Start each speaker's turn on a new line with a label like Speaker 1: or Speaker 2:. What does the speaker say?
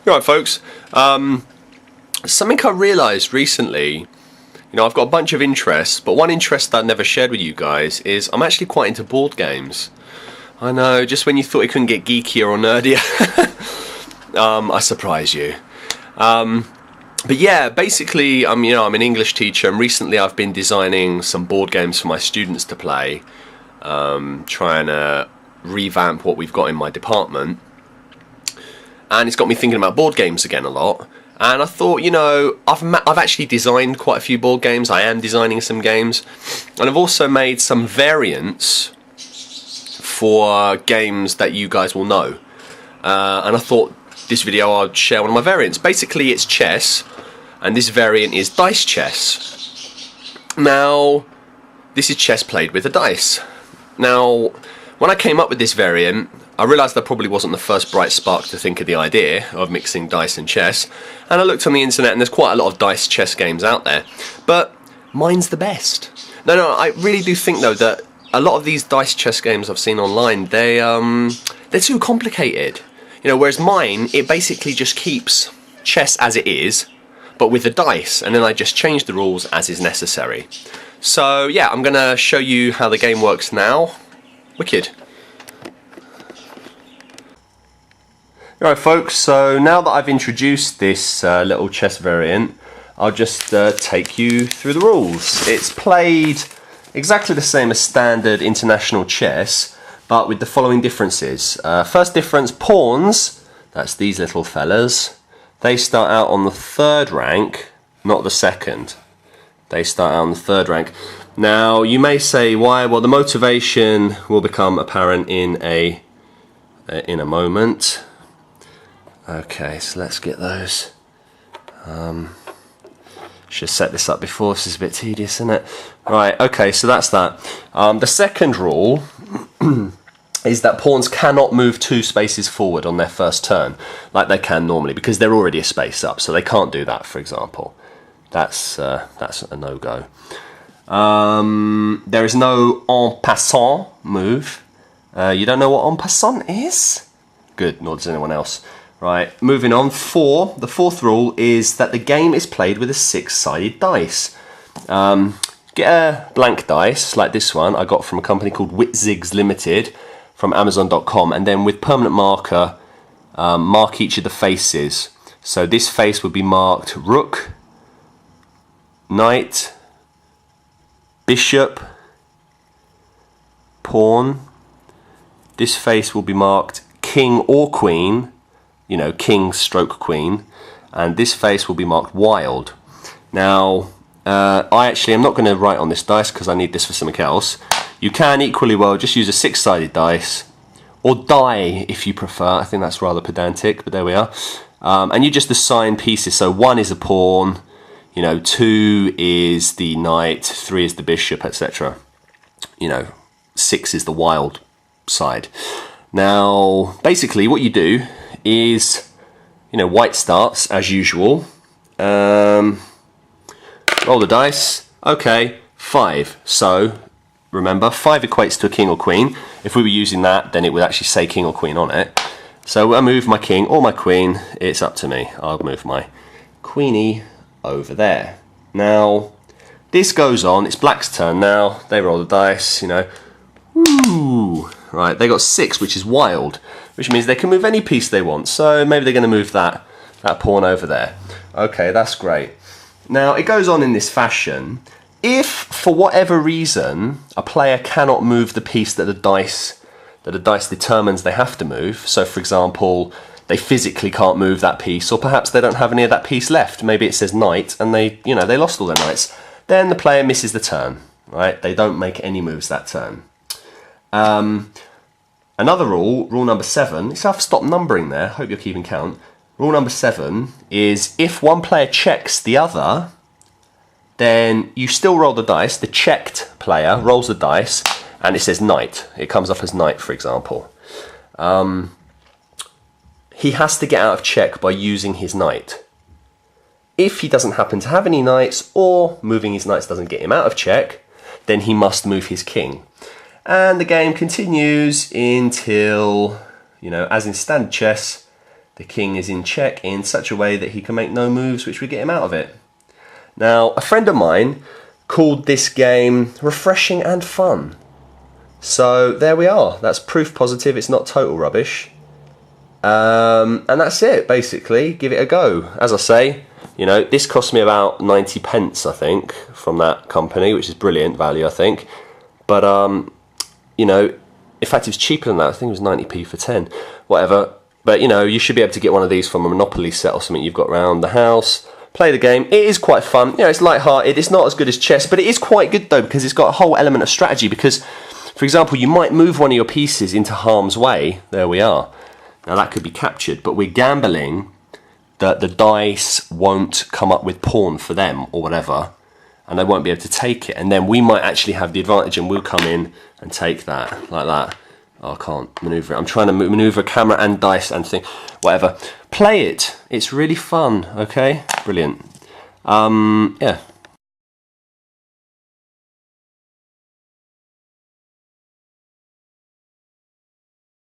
Speaker 1: Right, folks. Something I realised recently, I've got a bunch of interests, but one interest that I never shared with you guys is I'm actually quite into board games. I know, just when you thought it couldn't get geekier or nerdier, I surprise you. But yeah, basically, I'm an English teacher, and recently I've been designing some board games for my students to play, trying to revamp what we've got in my department. And it's got me thinking about board games again a lot. And I thought, I've actually designed quite a few board games. I am designing some games, and I've also made some variants for games that you guys will know. And I thought this video I'd share one of my variants. Basically, it's chess, and this variant is dice chess. Now, this is chess played with a dice. Now, when I came up with this variant, I realised that probably wasn't the first bright spark to think of the idea of mixing dice and chess, and I looked on the internet and there's quite a lot of dice chess games out there, but mine's the best. No, I really do think though that a lot of these dice chess games I've seen online, they're too complicated. Whereas mine, it basically just keeps chess as it is, but with the dice, and then I just change the rules as is necessary. So yeah, I'm gonna show you how the game works now. Wicked. Alright folks, so now that I've introduced this little chess variant, I'll just take you through the rules. It's played exactly the same as standard international chess, but with the following differences. First difference, pawns, that's these little fellas, they start out on the third rank, not the second. They start out on the third rank. Now, you may say, why? Well, the motivation will become apparent in a moment. Okay, so let's get those. Should have set this up before, this is a bit tedious, isn't it? Right, okay, so that's that. The second rule is that pawns cannot move 2 spaces forward on their first turn, like they can normally, because they're already a space up, so they can't do that, for example. That's a no-go. There is no en passant move. You don't know what en passant is? Good, nor does anyone else. Right, moving on. The fourth rule is that the game is played with a 6-sided dice. Get a blank dice, like this one I got from a company called Witzigs Limited from Amazon.com, and then with permanent marker, mark each of the faces. So this face would be marked Rook, Knight, Bishop, Pawn. This face will be marked King or Queen, King stroke Queen, and this face will be marked Wild. Now, I actually am not going to write on this dice because I need this for something else. You can equally well just use a 6-sided dice, or die if you prefer. I think that's rather pedantic, but there we are. And you just assign pieces. So 1 is a pawn, 2 is the knight, 3 is the bishop, etc. 6 is the wild side. Now, basically what you do is, white starts as usual. Roll the dice. Okay, 5. So, remember, 5 equates to a king or queen. If we were using that, then it would actually say king or queen on it. So I move my king or my queen. It's up to me. I'll move my queenie over there. Now, this goes on. It's black's turn now. They roll the dice, Ooh. Right, they got 6, which is wild, which means they can move any piece they want. So maybe they're going to move that pawn over there. Okay, that's great. Now, it goes on in this fashion. If, for whatever reason, a player cannot move the piece that the dice determines they have to move, so for example, they physically can't move that piece, or perhaps they don't have any of that piece left. Maybe it says knight, and they lost all their knights. Then the player misses the turn, right? They don't make any moves that turn. Another rule number 7, so I've stopped numbering there, hope you're keeping count. Rule number 7 is if one player checks the other, then you still roll the dice. The checked player rolls the dice, and it says knight. It comes up as knight, for example. He has to get out of check by using his knight. If he doesn't happen to have any knights, or moving his knights doesn't get him out of check, then he must move his king. And the game continues until, as in standard chess, the king is in check in such a way that he can make no moves which would get him out of it. Now, a friend of mine called this game refreshing and fun. So there we are. That's proof positive it's not total rubbish. And that's it, basically. Give it a go. As I say, you know, this cost me about 90 pence, I think, from that company, which is brilliant value, I think. But, you know, in fact, it was cheaper than that. I think it was 90p for 10. Whatever. But, you know, you should be able to get one of these from a Monopoly set or something you've got around the house. Play the game. It is quite fun. You know, it's light-hearted. It's not as good as chess, but it is quite good, though, because it's got a whole element of strategy. Because, for example, you might move one of your pieces into harm's way. There we are. Now, that could be captured, but we're gambling that the dice won't come up with pawn for them or whatever, and they won't be able to take it. And then we might actually have the advantage, and we'll come in and take that, like that. Oh, I can't manoeuvre it. I'm trying to manoeuvre camera and dice and thing. Whatever. Play it. It's really fun, okay? Brilliant. Yeah.